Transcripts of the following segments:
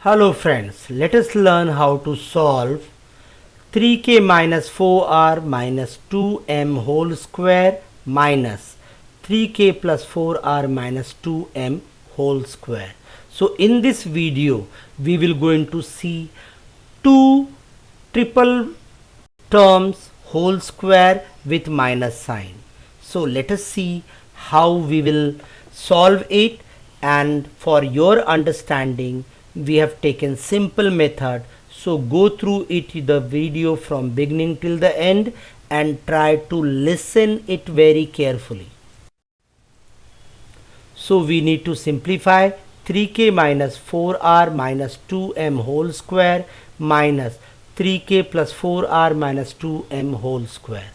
Hello friends, let us learn how to solve 3k minus 4r minus 2m whole square minus 3k plus 4r minus 2m whole square. So in this video we will going to see two triple terms whole square with minus sign. So let us see how we will solve it, and for your understanding we have taken simple method. So go through it the video from beginning till the end and try to listen it very carefully. So we need to simplify 3k minus 4r minus 2m whole square minus 3k plus 4r minus 2m whole square.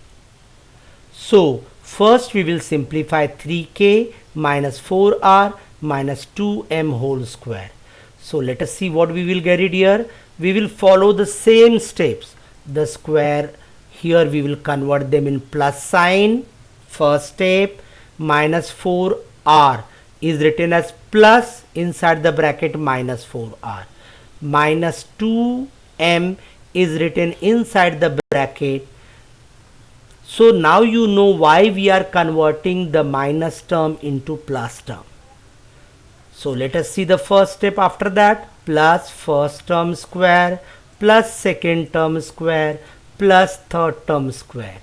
So first we will simplify 3k minus 4r minus 2m whole square. So let us see what we will get it here. We will follow the same steps. The square here we will convert them in plus sign. First step, minus 4r is written as plus inside the bracket minus 4r. Minus 2m is written inside the bracket. So now you know why we are converting the minus term into plus term. So let us see the first step after that. Plus first term square plus second term square plus third term square.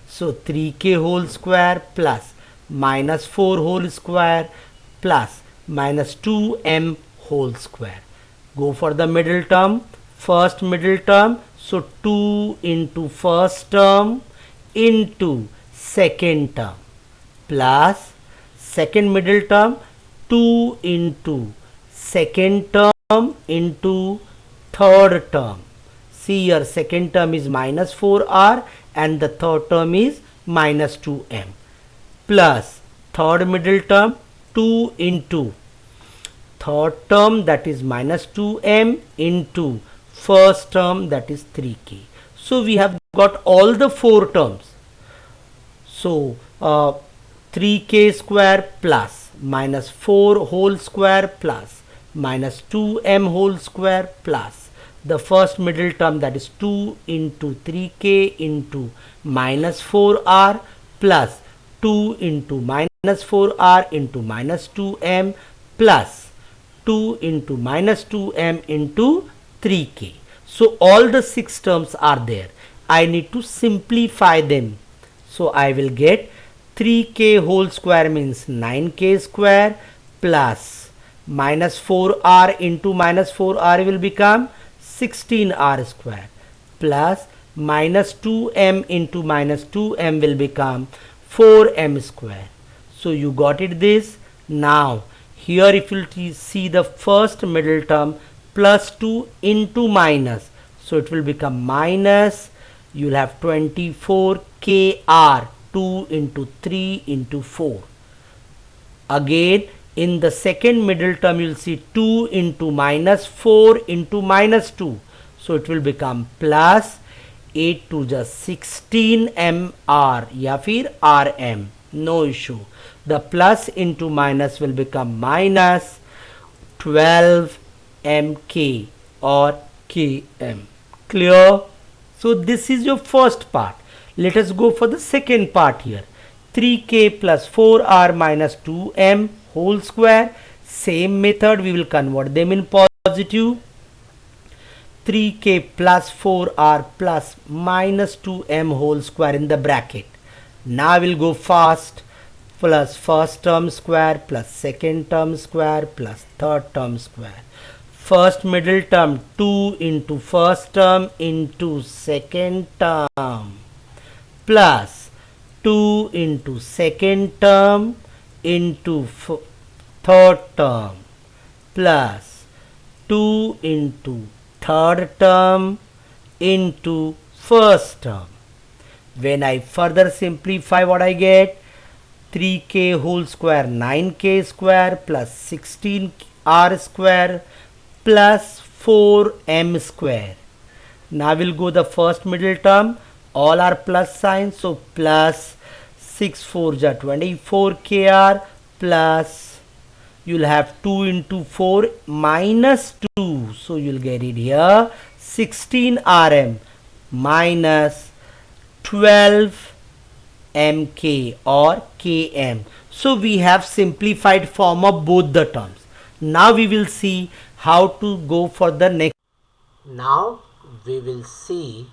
So 3k whole square plus minus 4 whole square plus minus 2m whole square. Go for the middle term. First middle term. So 2 into first term into second term plus second middle term 2 into second term into third term. See, your second term is minus 4r and the third term is minus 2m plus third middle term 2 into third term, that is minus 2m, into first term, that is 3k. So we have got all the four terms. So 3k square plus minus 4 whole square plus minus 2m whole square plus the first middle term, that is 2 into 3k into minus 4r plus 2 into minus 4r into minus 2m plus 2 into minus 2m into 3k. So all the six terms are there. I need to simplify them. So I will get 3k whole square means 9k square plus minus 4r into minus 4r will become 16r square plus minus 2m into minus 2m will become 4m square. So you got it this. Now here if you see the first middle term, plus 2 into minus, so it will become minus, you will have 24kr, 2 into 3 into 4. Again in the second middle term you will see 2 into minus 4 into minus 2, so it will become plus 8 to just 16 mr या फिर rm, no issue. The plus into minus will become minus 12 mk or km. Clear? So this is your first part. Let us go for the second part here. 3k plus 4r minus 2m whole square. Same method, we will convert them in positive. 3k plus 4r plus minus 2m whole square in the bracket. Now we'll go fast. Plus first term square plus second term square plus third term square. First middle term 2 into first term into second term plus 2 into second term into third term plus 2 into third term into first term. When I further simplify, what I get? 3k whole square 9k square plus 16r square plus 4m square. Now we'll go the first middle term, all are plus signs, so plus 6 4 ja 24kr plus you'll have 2 into 4 minus 2. So you'll get it here 16 Rm minus 12 mk or km. So we have simplified form of both the terms. Now we will see how to go for the next. Now we will see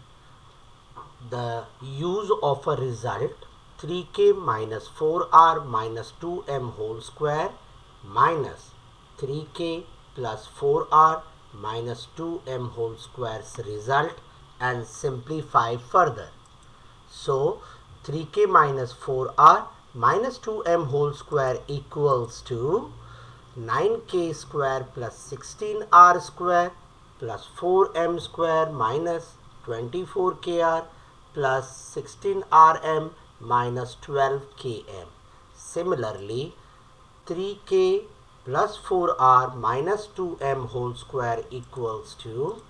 the use of a result 3k minus 4r minus 2m whole square minus 3k plus 4r minus 2m whole square's result and simplify further. So 3k minus 4r minus 2m whole square equals to 9k square plus 16r square plus 4m square minus 24kr plus 16rm minus 12km. Similarly, 3k plus 4r minus 2m whole square equals to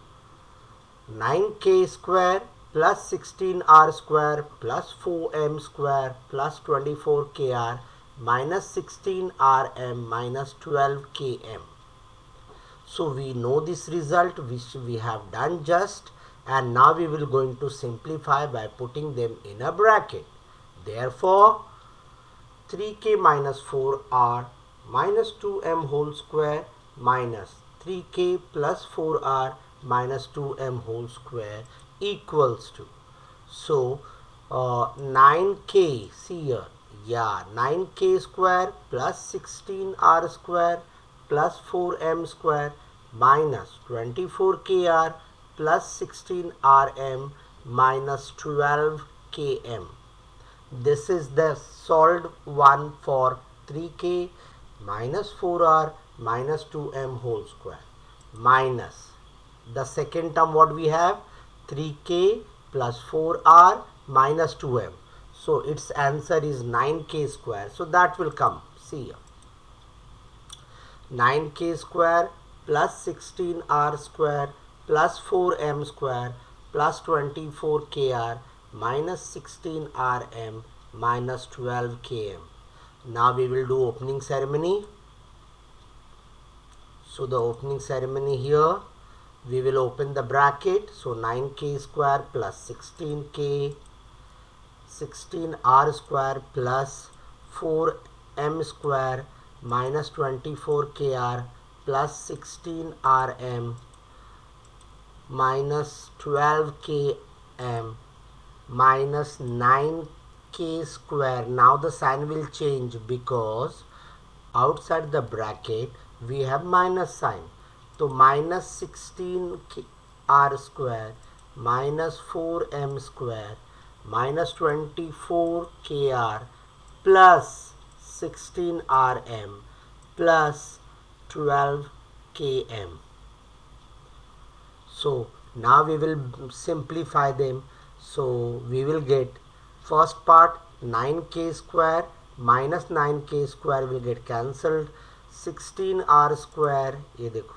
9k square plus 16r square plus 4m square plus 24kr minus 16rm minus 12km. So we know this result which we have done just, and now we will going to simplify by putting them in a bracket. Therefore 3k minus 4r minus 2m whole square minus 3k plus 4r minus 2m whole square equals to, so 9k, see here, 9k square plus 16r square plus 4m square minus 24kr plus 16rm minus 12km. This is the solved one for 3k minus 4r minus 2m whole square minus the second term what we have 3k plus 4r minus 2m. So its answer is 9k square. So that will come, see here, 9k square plus 16r square plus 4m square plus 24kr minus 16rm minus 12km. Now we will do opening ceremony. So the opening ceremony here, we will open the bracket. So 9k square plus 16k, 16r square plus 4m square minus 24kr plus 16rm minus 12km minus 9k square. Now the sign will change because outside the bracket we have minus sign. So minus 16r square minus 4m square minus 24kr plus 16rm plus 12km. So now we will simplify them. So we will get first part 9k square minus 9k square will get cancelled, 16r square ये देखो,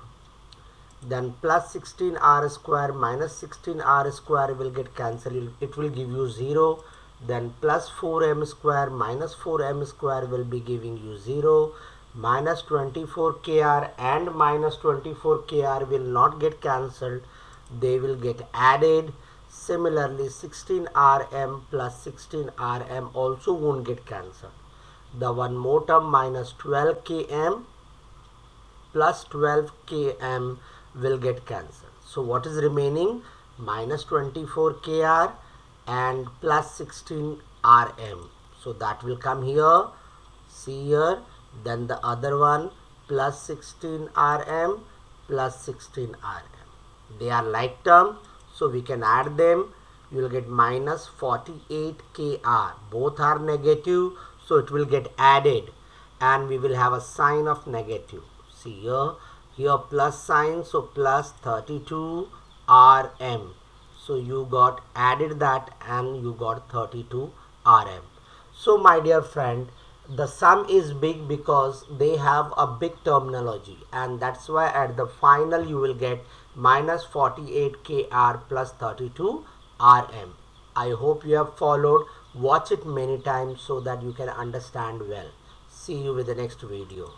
then plus 16r square minus 16r square will get cancelled, it will give you 0. Then plus 4m square minus 4m square will be giving you 0. Minus 24kr and minus 24kr will not get cancelled, they will get added. Similarly 16rm plus 16rm also won't get cancelled. The one more term minus 12km plus 12km will get cancelled. So what is remaining? Minus 24kr and plus 16rm. So that will come here, see here. Then the other one plus 16rm plus 16rm. They are like term, so we can add them. You will get minus 48kr. Both are negative, so it will get added and we will have a sign of negative. See here plus sign, so plus 32 rm. So you got added that and you got 32 rm. So my dear friend, the sum is big because they have a big terminology, and that's why at the final you will get minus 48kr plus 32 rm. I hope you have followed. Watch it many times so that you can understand well. See you with the next video.